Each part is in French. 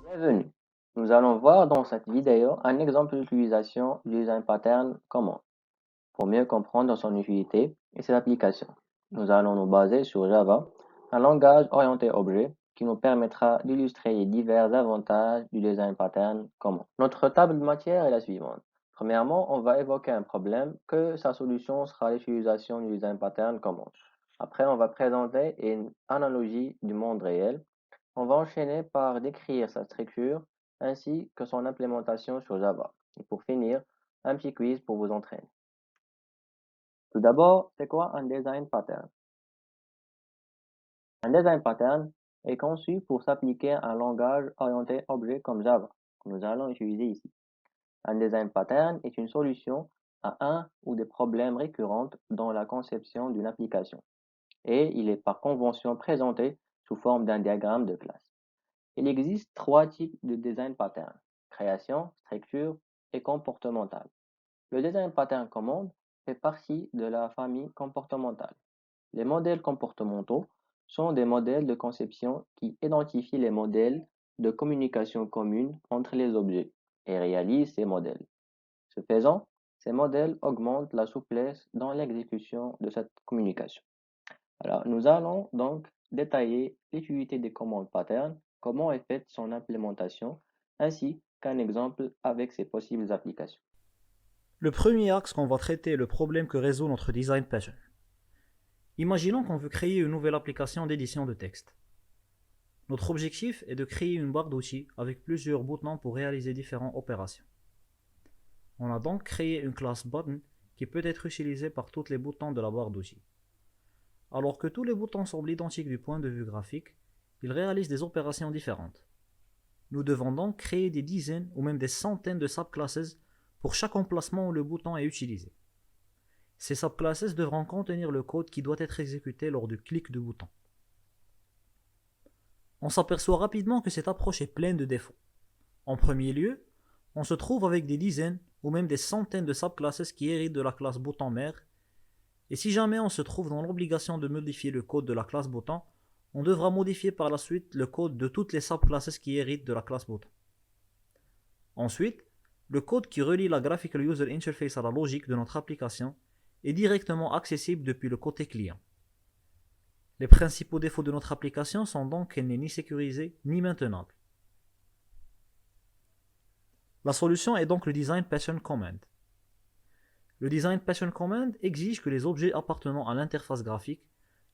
Bienvenue. Nous allons voir dans cette vidéo un exemple d'utilisation du design pattern command pour mieux comprendre son utilité et ses applications. Nous allons nous baser sur Java, un langage orienté objet qui nous permettra d'illustrer les divers avantages du design pattern command. Notre table de matière est la suivante. Premièrement, on va évoquer un problème que sa solution sera l'utilisation du design pattern command. Après, on va présenter une analogie du monde réel. On va enchaîner par décrire sa structure ainsi que son implémentation sur Java. Et pour finir, un petit quiz pour vous entraîner. Tout d'abord, c'est quoi un design pattern? Un design pattern est conçu pour s'appliquer à un langage orienté objet comme Java, que nous allons utiliser ici. Un design pattern est une solution à un ou des problèmes récurrents dans la conception d'une application, et il est par convention présenté sous forme d'un diagramme de classe. Il existe trois types de design pattern: création, structure et comportemental. Le design pattern command fait partie de la famille comportementale. Les modèles comportementaux sont des modèles de conception qui identifient les modèles de communication commune entre les objets et réalisent ces modèles. Ce faisant, ces modèles augmentent la souplesse dans l'exécution de cette communication. Alors, nous allons donc détailler l'utilité des commandes patterns, comment est faite son implémentation, ainsi qu'un exemple avec ses possibles applications. Le premier axe qu'on va traiter est le problème que résout notre design pattern. Imaginons qu'on veut créer une nouvelle application d'édition de texte. Notre objectif est de créer une barre d'outils avec plusieurs boutons pour réaliser différentes opérations. On a donc créé une classe button qui peut être utilisée par tous les boutons de la barre d'outils. Alors que tous les boutons semblent identiques du point de vue graphique, ils réalisent des opérations différentes. Nous devons donc créer des dizaines ou même des centaines de subclasses pour chaque emplacement où le bouton est utilisé. Ces subclasses devront contenir le code qui doit être exécuté lors du clic du bouton. On s'aperçoit rapidement que cette approche est pleine de défauts. En premier lieu, on se trouve avec des dizaines ou même des centaines de subclasses qui héritent de la classe bouton mère, et si jamais on se trouve dans l'obligation de modifier le code de la classe bouton, on devra modifier par la suite le code de toutes les subclasses qui héritent de la classe bouton. Ensuite, le code qui relie la Graphical User Interface à la logique de notre application est directement accessible depuis le côté client. Les principaux défauts de notre application sont donc qu'elle n'est ni sécurisée ni maintenable. La solution est donc le Design Pattern Command. Le Design Pattern Command exige que les objets appartenant à l'interface graphique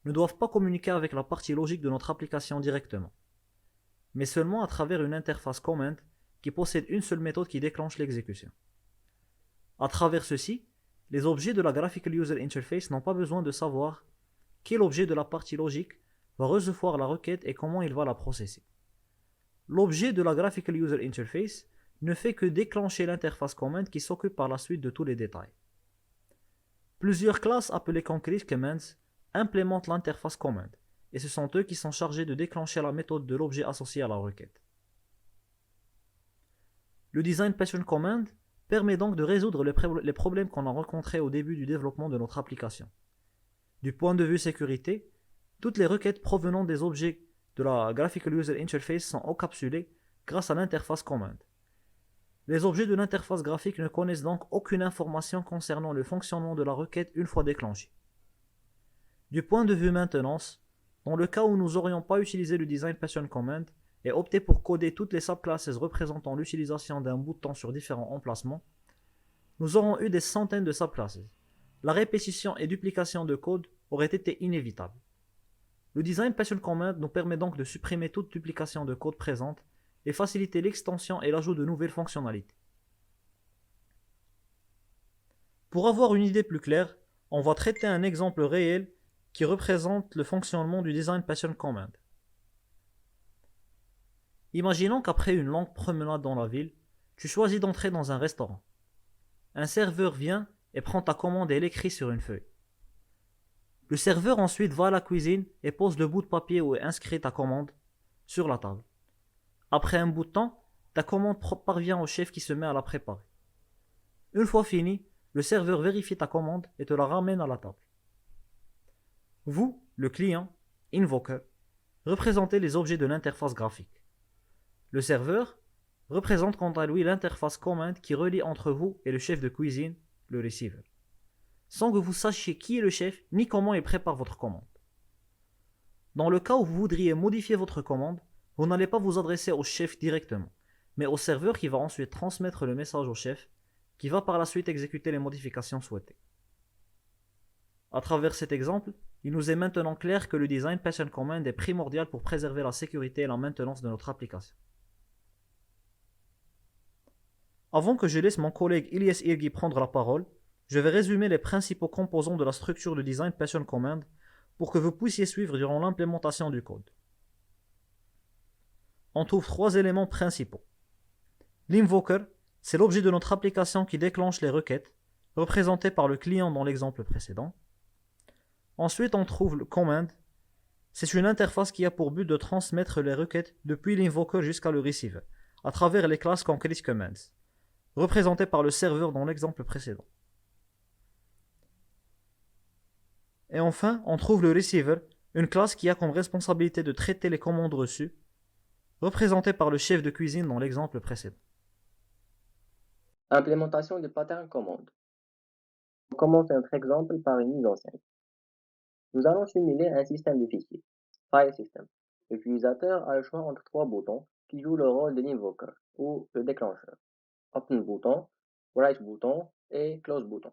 ne doivent pas communiquer avec la partie logique de notre application directement, mais seulement à travers une interface command qui possède une seule méthode qui déclenche l'exécution. À travers ceci, les objets de la Graphical User Interface n'ont pas besoin de savoir quel objet de la partie logique va recevoir la requête et comment il va la processer. L'objet de la Graphical User Interface ne fait que déclencher l'interface command qui s'occupe par la suite de tous les détails. Plusieurs classes appelées Concrete Commands implémentent l'interface command, et ce sont eux qui sont chargés de déclencher la méthode de l'objet associé à la requête. Le Design Pattern Command permet donc de résoudre les problèmes qu'on a rencontrés au début du développement de notre application. Du point de vue sécurité, toutes les requêtes provenant des objets de la Graphical User Interface sont encapsulées grâce à l'interface command. Les objets de l'interface graphique ne connaissent donc aucune information concernant le fonctionnement de la requête une fois déclenchée. Du point de vue maintenance, dans le cas où nous n'aurions pas utilisé le Design Pattern Command et opté pour coder toutes les subclasses représentant l'utilisation d'un bouton sur différents emplacements, nous aurons eu des centaines de subclasses. La répétition et duplication de code auraient été inévitables. Le Design Pattern Command nous permet donc de supprimer toute duplication de code présente et faciliter l'extension et l'ajout de nouvelles fonctionnalités. Pour avoir une idée plus claire, on va traiter un exemple réel qui représente le fonctionnement du Design Pattern Command. Imaginons qu'après une longue promenade dans la ville, tu choisis d'entrer dans un restaurant. Un serveur vient et prend ta commande et l'écrit sur une feuille. Le serveur ensuite va à la cuisine et pose le bout de papier où est inscrit ta commande sur la table. Après un bout de temps, ta commande parvient au chef qui se met à la préparer. Une fois fini, le serveur vérifie ta commande et te la ramène à la table. Vous, le client, invoker, représenter les objets de l'interface graphique. Le serveur représente quant à lui l'interface command qui relie entre vous et le chef de cuisine, le receiver, sans que vous sachiez qui est le chef ni comment il prépare votre commande. Dans le cas où vous voudriez modifier votre commande, vous n'allez pas vous adresser au chef directement, mais au serveur qui va ensuite transmettre le message au chef, qui va par la suite exécuter les modifications souhaitées. À travers cet exemple, il nous est maintenant clair que le design pattern command est primordial pour préserver la sécurité et la maintenance de notre application. Avant que je laisse mon collègue Ilyes Irgi prendre la parole, je vais résumer les principaux composants de la structure de design pattern command pour que vous puissiez suivre durant l'implémentation du code. On trouve trois éléments principaux. L'invoker, c'est l'objet de notre application qui déclenche les requêtes, représenté par le client dans l'exemple précédent. Ensuite, on trouve le command. C'est une interface qui a pour but de transmettre les requêtes depuis l'invoker jusqu'à le receiver, à travers les classes concrete commands, représentées par le serveur dans l'exemple précédent. Et enfin, on trouve le receiver, une classe qui a comme responsabilité de traiter les commandes reçues, représentée par le chef de cuisine dans l'exemple précédent. Implémentation de pattern command. On commence notre exemple par une mise en scène. Nous allons simuler un système de fichiers, file system. L'utilisateur a le choix entre trois boutons qui jouent le rôle de l'invoker ou le déclencheur. Open bouton, write bouton et close bouton.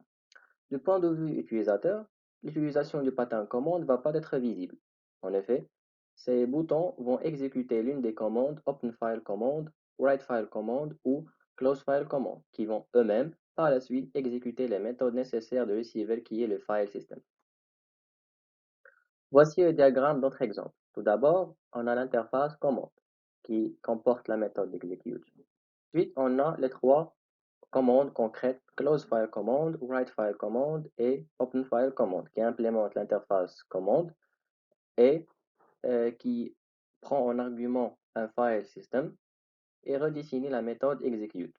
Du point de vue utilisateur, l'utilisation du pattern command ne va pas être visible. En effet, ces boutons vont exécuter l'une des commandes Open File Command, Write File Command ou Close File Command, qui vont eux-mêmes par la suite exécuter les méthodes nécessaires de receiver qui est le file system. Voici le diagramme d'autres exemples. Tout d'abord, on a l'interface command qui comporte la méthode execute. Ensuite, on a les trois commandes concrètes Close File Command, Write File Command et Open File Command qui implémentent l'interface command et qui prend en argument un file system et redéfinit la méthode execute.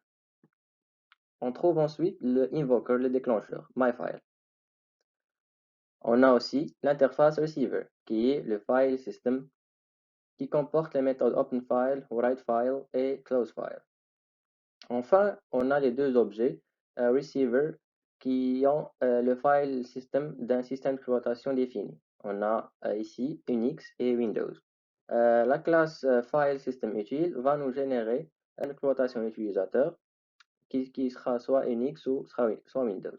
On trouve ensuite le invoker, le déclencheur, myFile. On a aussi l'interface receiver qui est le file system qui comporte les méthodes OpenFile, WriteFile et CloseFile. Enfin, on a les deux objets receiver qui ont le file system d'un système d'exploitation défini. On a ici Unix et Windows. La classe file system utile va nous générer une exploitation utilisateur qui sera soit Unix ou soit Windows.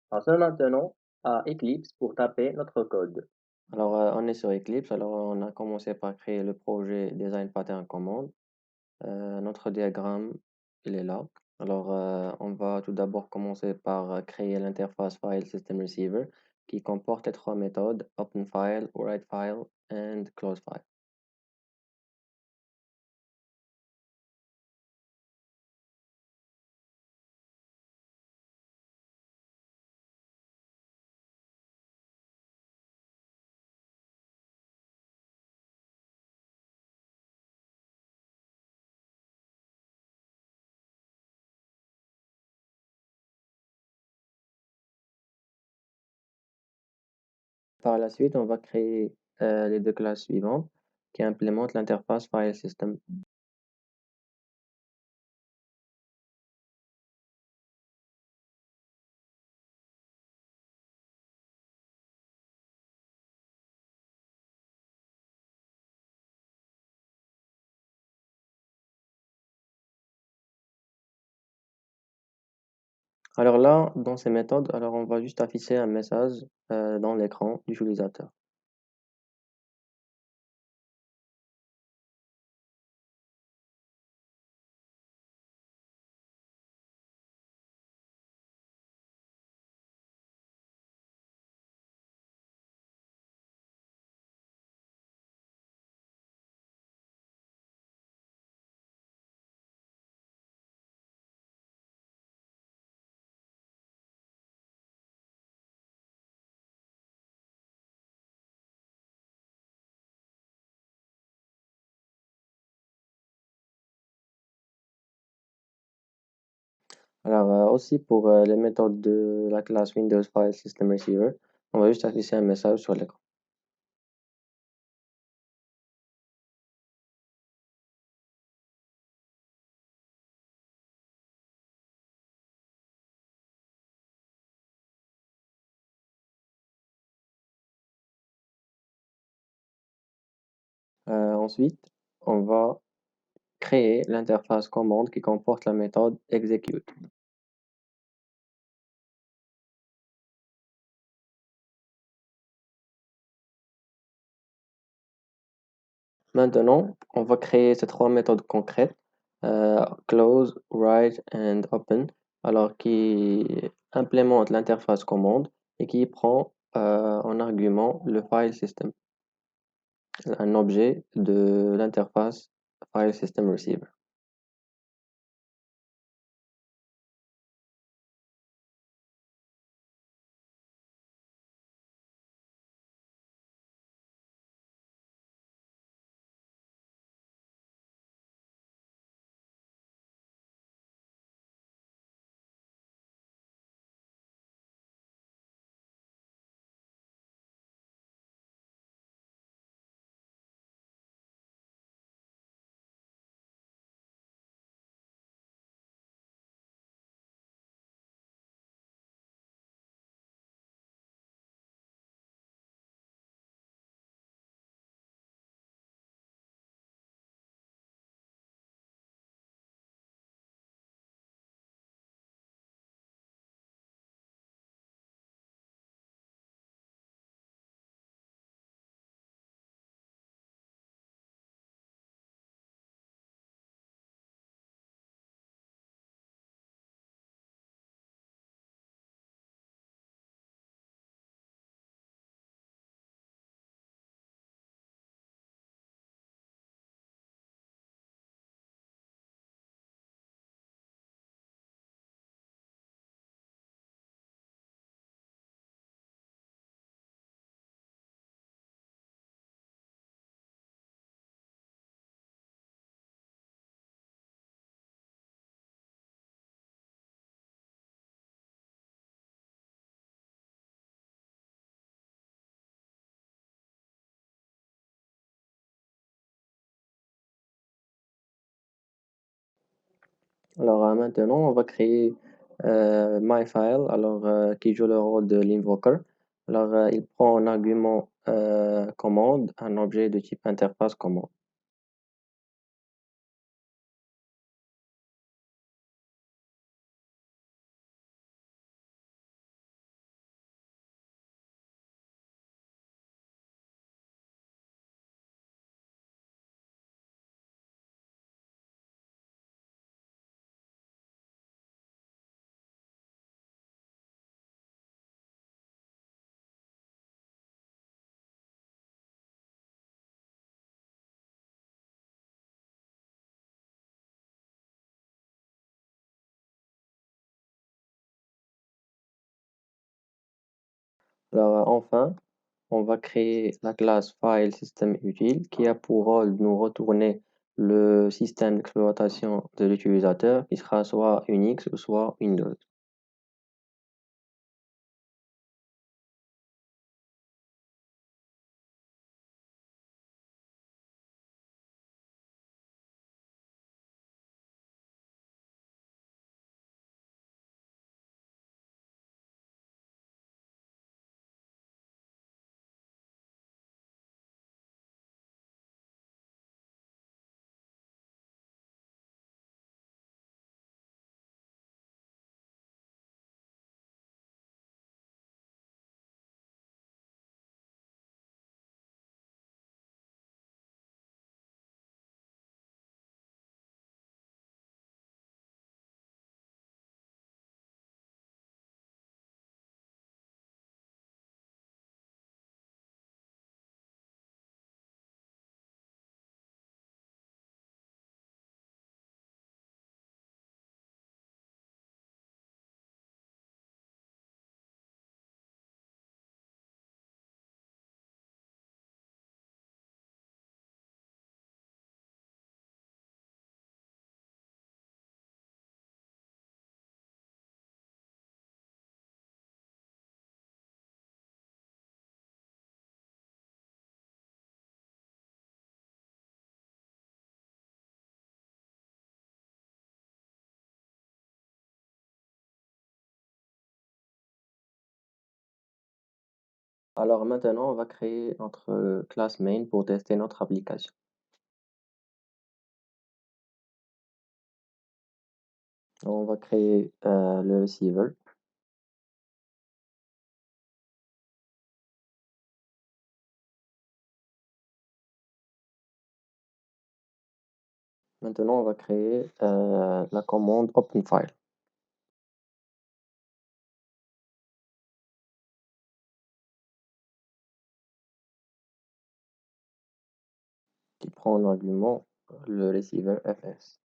Passons maintenant à Eclipse pour taper notre code. Alors, on est sur Eclipse. Alors, on a commencé par créer le projet Design Pattern Command. Notre diagramme, il est là. Alors, on va tout d'abord commencer par créer l'interface File System Receiver qui comporte les trois méthodes OpenFile, WriteFile et CloseFile. Par la suite, on va créer les deux classes suivantes qui implémentent l'interface File System. Alors là, dans ces méthodes, alors on va juste afficher un message dans l'écran du utilisateur. Alors aussi pour les méthodes de la classe Windows File System Receiver, on va juste afficher un message sur l'écran. ensuite, on va créer l'interface commande qui comporte la méthode execute. Maintenant, on va créer ces trois méthodes concrètes, close, write and open, alors qui implémentent l'interface commande et qui prend en argument le file system, un objet de l'interface file system receiver. Alors maintenant, on va créer MyFile, qui joue le rôle de l'invoker. Il prend en argument commande un objet de type interface commande. Enfin, on va créer la classe file system utile qui a pour rôle de nous retourner le système d'exploitation de l'utilisateur qui sera soit Unix ou soit Windows. Alors maintenant, on va créer notre classe main pour tester notre application. On va créer le receiver. Maintenant, on va créer la commande OpenFile qui prend en argument le receiver fs.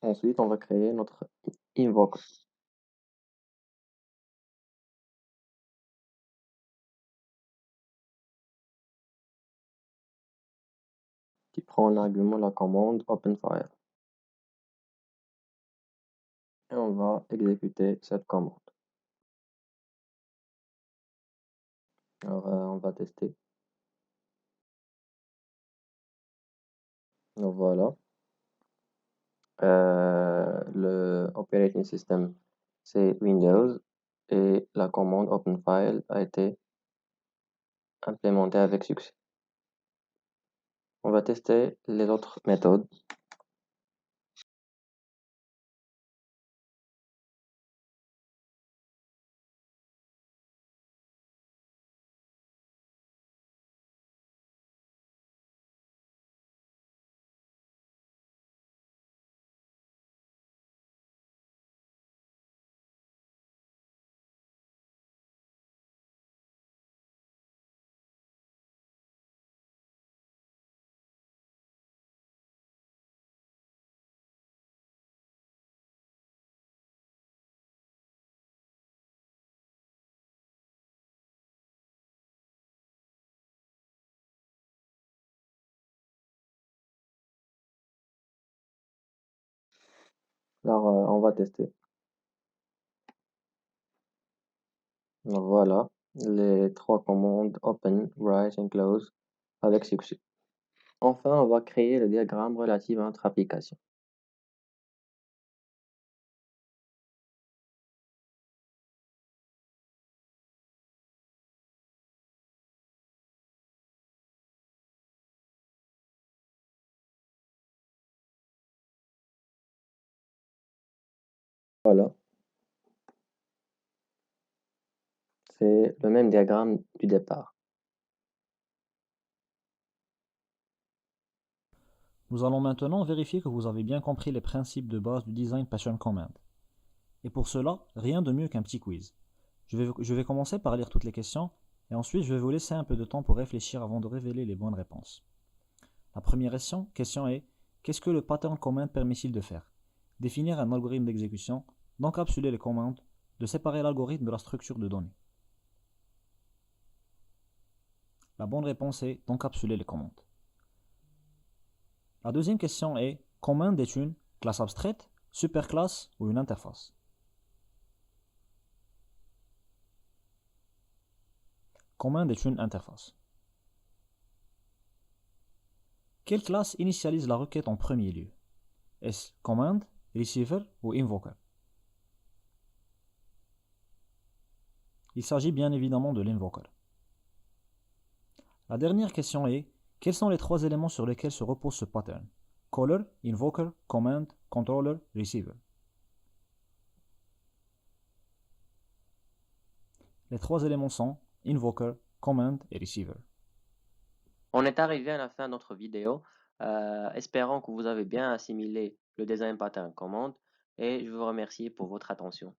Ensuite, on va créer notre invoker qui prend en argument la commande OpenFile. Et on va exécuter cette commande. Alors, on va tester. Donc voilà. Le operating system, c'est Windows et la commande OpenFile a été implémentée avec succès. On va tester les autres méthodes. Alors, on va tester. Donc voilà, les trois commandes open, write et close avec succès. Enfin, on va créer le diagramme relatif à notre application. Voilà, c'est le même diagramme du départ. Nous allons maintenant vérifier que vous avez bien compris les principes de base du design pattern command. Et pour cela, rien de mieux qu'un petit quiz. Je vais commencer par lire toutes les questions et ensuite je vais vous laisser un peu de temps pour réfléchir avant de révéler les bonnes réponses. La première question est: qu'est-ce que le pattern command permet-il de faire? Définir un algorithme d'exécution, d'encapsuler les commandes, de séparer l'algorithme de la structure de données. La bonne réponse est d'encapsuler les commandes. La deuxième question est: command est une classe abstraite, superclasse ou une interface? Command est une interface. Quelle classe initialise la requête en premier lieu? Est-ce command, receiver ou invoker? Il s'agit bien évidemment de l'invoker. La dernière question est: quels sont les trois éléments sur lesquels se repose ce pattern? Caller, invoker, command, controller, receiver. Les trois éléments sont invoker, command et receiver. On est arrivé à la fin de notre vidéo. Espérons que vous avez bien assimilé le design pattern command et je vous remercie pour votre attention.